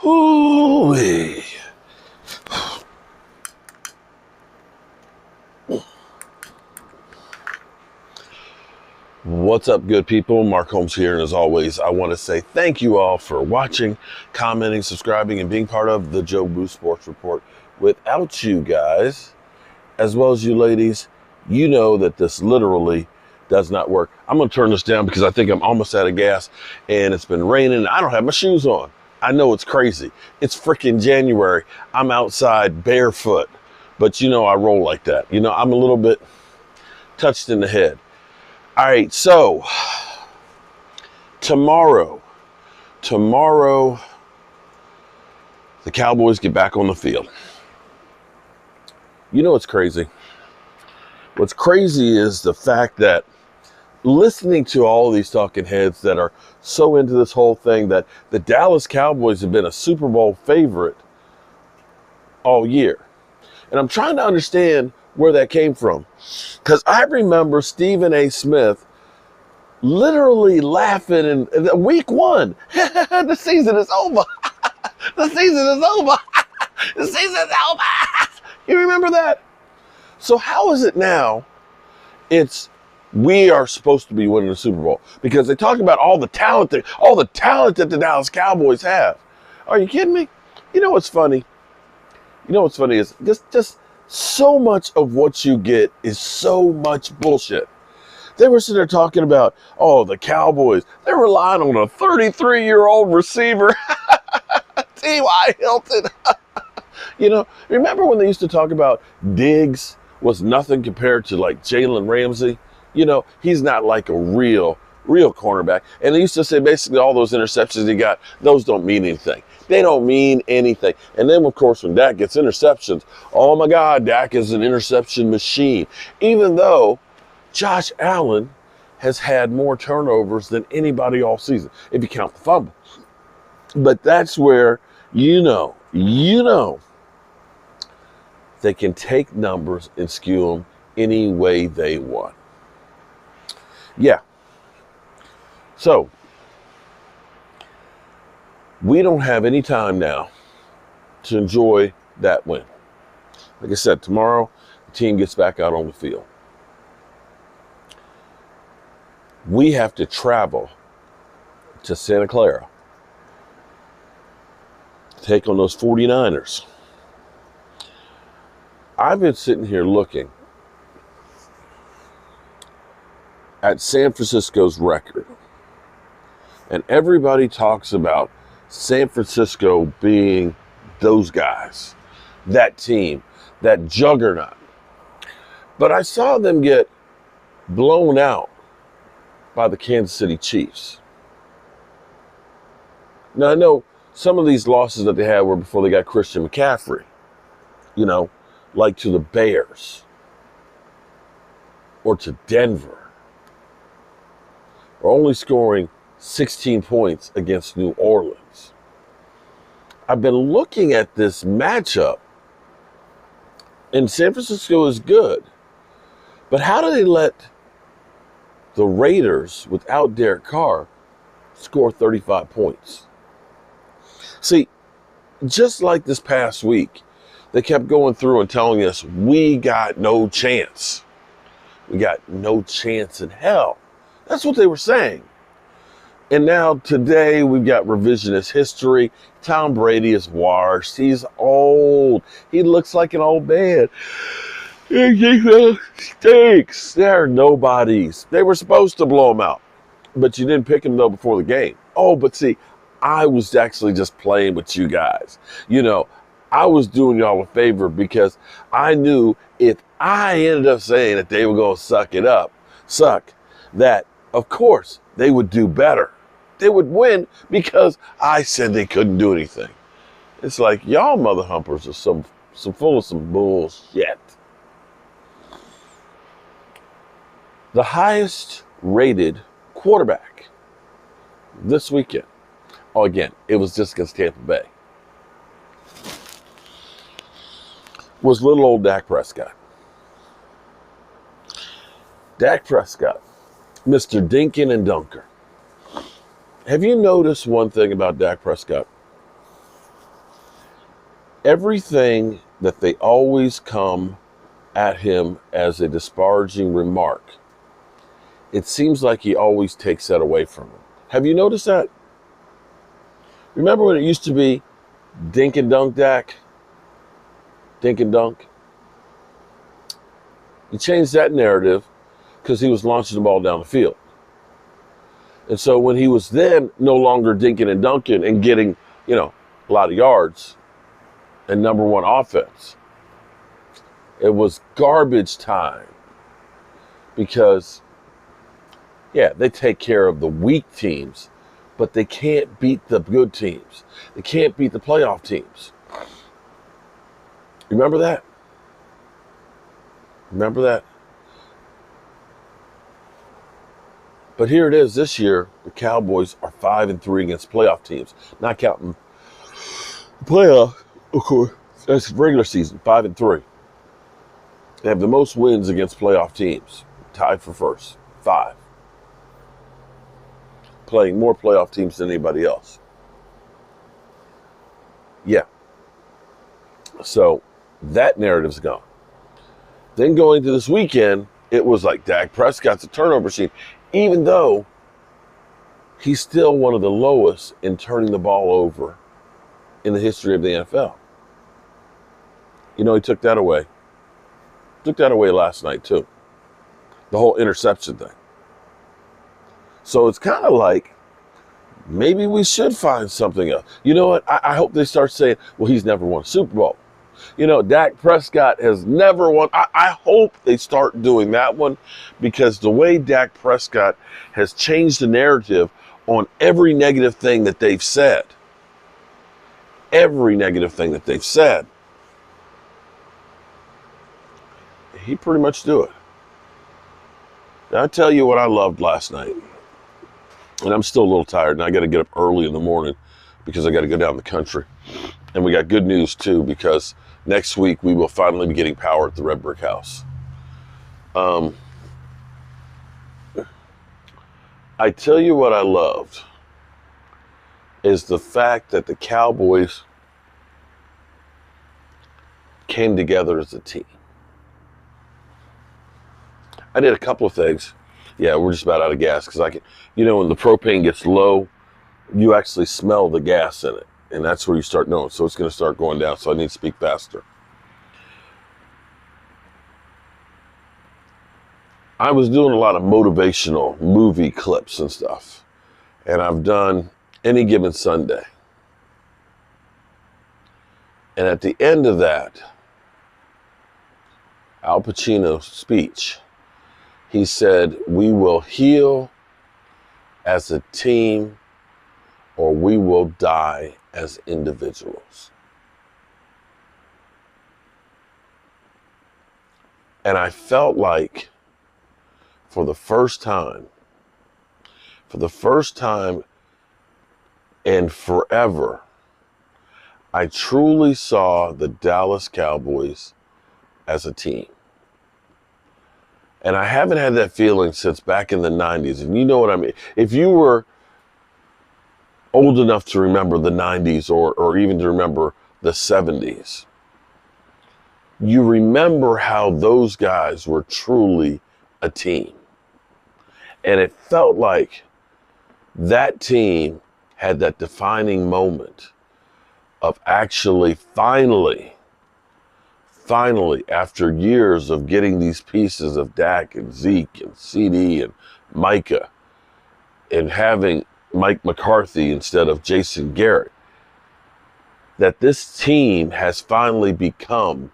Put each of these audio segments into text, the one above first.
Hoo-wee. What's up, good people? Mark Holmes here, and as always, I want to say thank you all for watching, commenting, subscribing, and being part of the Joe Boo Sports Report. Without you guys, as well as you ladies, you know that this literally does not work. I'm going to turn this down because I think I'm almost out of gas, and it's been raining. I don't have my shoes on. I know it's crazy. It's freaking January. I'm outside barefoot, but you know I roll like that. You know, I'm a little bit touched in the head. All right, so tomorrow, the Cowboys get back on the field. You know what's crazy? What's crazy is the fact that listening to all these talking heads that are so into this whole thing that the Dallas Cowboys have been a Super Bowl favorite all year. And I'm trying to understand where that came from. Because I remember Stephen A. Smith literally laughing in week one. The season is over. The season is over. The season is over. You remember that? So how is it now we are supposed to be winning the Super Bowl? Because they talk about all the talent that the Dallas Cowboys have. Are you kidding me? You know what's funny? You know what's funny is just so much of what you get is so much bullshit. They were sitting there talking about, the Cowboys, they're relying on a 33-year-old receiver, T.Y. Hilton. You know, remember when they used to talk about Diggs was nothing compared to like Jalen Ramsey? You know, he's not like a real cornerback. And they used to say basically all those interceptions he got, those don't mean anything. They don't mean anything. And then, of course, when Dak gets interceptions, oh my God, Dak is an interception machine. Even though Josh Allen has had more turnovers than anybody all season, if you count the fumble. But that's where, you know, they can take numbers and skew them any way they want. Yeah. So, we don't have any time now to enjoy that win. Like I said, tomorrow, the team gets back out on the field. We have to travel to Santa Clara to take on those 49ers. I've been sitting here looking at San Francisco's record. And everybody talks about San Francisco being those guys, that team, that juggernaut. But I saw them get blown out by the Kansas City Chiefs. Now, I know some of these losses that they had were before they got Christian McCaffrey, you know, like to the Bears or to Denver, or only scoring 16 points against New Orleans. I've been looking at this matchup, and San Francisco is good. But how do they let the Raiders, without Derek Carr, score 35 points? See, just like this past week, they kept going through and telling us, we got no chance. We got no chance in hell. That's what they were saying. And now today we've got revisionist history. Tom Brady is washed. He's old. He looks like an old man. He stinks. They're nobodies. They were supposed to blow him out. But you didn't pick him, though, before the game. Oh, but see, I was actually just playing with you guys. You know, I was doing y'all a favor because I knew if I ended up saying that they were going to suck, that, of course, they would do better. They would win because I said they couldn't do anything. It's like, y'all mother humpers are some full of some bullshit. The highest rated quarterback this weekend, again, it was just against Tampa Bay, was little old Dak Prescott. Dak Prescott, Mr. Dinkin' and Dunker. Have you noticed one thing about Dak Prescott? Everything that they always come at him as a disparaging remark, it seems like he always takes that away from him. Have you noticed that? Remember when it used to be dink and dunk Dak? Dink and dunk? He changed that narrative because he was launching the ball down the field. And so when he was then no longer dinking and dunking and getting, a lot of yards and number one offense, it was garbage time because, they take care of the weak teams, but they can't beat the good teams. They can't beat the playoff teams. Remember that? Remember that? But here it is this year, the Cowboys are 5-3 against playoff teams. Not counting the playoff, of course. That's regular season, 5-3. They have the most wins against playoff teams, tied for first, 5. Playing more playoff teams than anybody else. Yeah. So that narrative's gone. Then going to this weekend, it was like Dak Prescott's a turnover machine, even though he's still one of the lowest in turning the ball over in the history of the NFL. He took that away. Took that away last night, too. The whole interception thing. So it's kind of like, maybe we should find something else. You know what? I hope they start saying, well, he's never won a Super Bowl. Dak Prescott has never won. I hope they start doing that one, because the way Dak Prescott has changed the narrative on every negative thing that they've said. Every negative thing that they've said. He pretty much do it. Now, I tell you what I loved last night. And I'm still a little tired, and I got to get up early in the morning because I got to go down the country. And we got good news, too, because next week we will finally be getting power at the Red Brick House. I tell you what I loved is the fact that the Cowboys came together as a team. I did a couple of things. Yeah, we're just about out of gas because I can, when the propane gets low, you actually smell the gas in it. And that's where you start knowing. So it's going to start going down. So I need to speak faster. I was doing a lot of motivational movie clips and stuff. And I've done Any Given Sunday. And at the end of that, Al Pacino's speech, he said, we will heal as a team or we will die as individuals. And I felt like for the first time and forever, I truly saw the Dallas Cowboys as a team. And I haven't had that feeling since back in the 90s. And you know what I mean? If you were old enough to remember the 90s or even to remember the 70s, you remember how those guys were truly a team. And it felt like that team had that defining moment of actually finally, after years of getting these pieces of Dak and Zeke and CD and Micah and having Mike McCarthy instead of Jason Garrett, that this team has finally become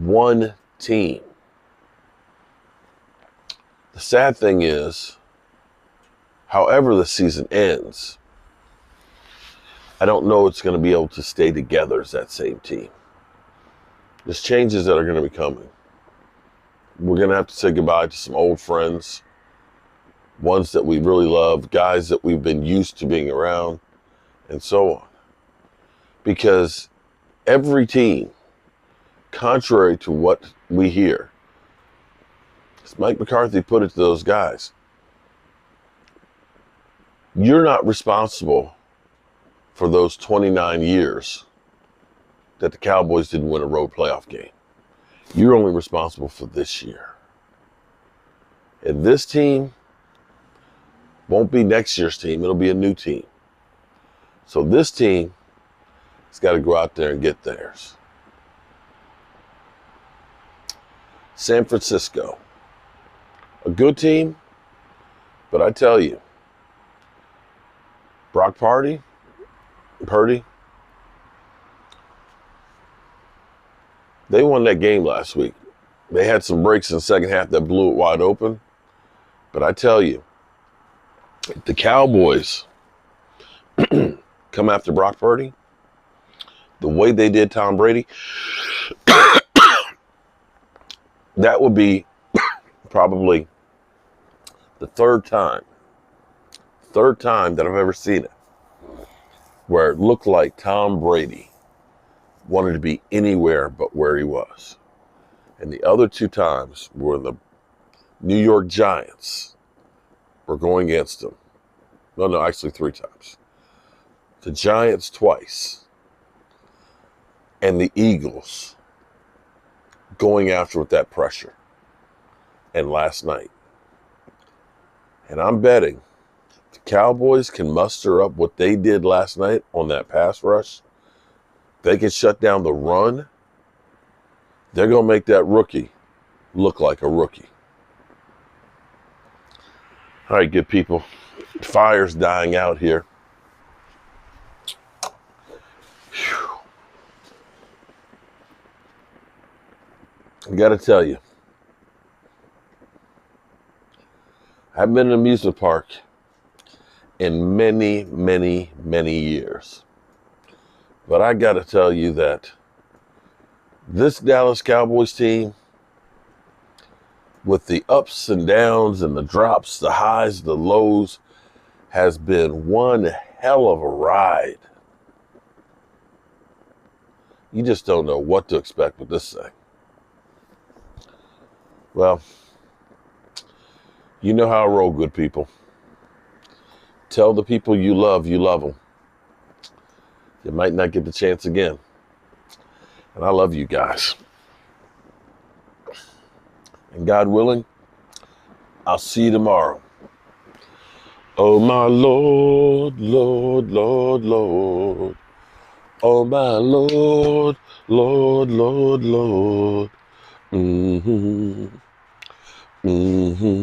one team. The sad thing is, however the season ends, I don't know it's going to be able to stay together as that same team. There's changes that are going to be coming. We're going to have to say goodbye to some old friends, ones that we really love, guys that we've been used to being around, and so on. Because every team, contrary to what we hear, as Mike McCarthy put it to those guys, you're not responsible for those 29 years that the Cowboys didn't win a road playoff game. You're only responsible for this year. And this team won't be next year's team. It'll be a new team. So this team has got to go out there and get theirs. San Francisco, a good team, but I tell you, Brock Purdy, they won that game last week. They had some breaks in the second half that blew it wide open. But I tell you, if the Cowboys come after Brock Purdy, the way they did Tom Brady, that would be probably the third time that I've ever seen it, where it looked like Tom Brady wanted to be anywhere but where he was. And the other two times were the New York Giants were going against him. No, actually 3 times. The Giants twice. And the Eagles going after with that pressure. And last night. And I'm betting the Cowboys can muster up what they did last night on that pass rush. They can shut down the run. They're going to make that rookie look like a rookie. All right, good people. Fire's dying out here. Whew. I got to tell you, I haven't been in an amusement park in many, many, many years. But I got to tell you that this Dallas Cowboys team, with the ups and downs and the drops, the highs, the lows, has been one hell of a ride. You just don't know what to expect with this thing. Well, you know how I roll, good people. Tell the people you love them. You might not get the chance again. And I love you guys. And God willing, I'll see you tomorrow. Oh, my Lord, Lord, Lord, Lord. Oh, my Lord, Lord, Lord, Lord. Mm-hmm. Mm-hmm.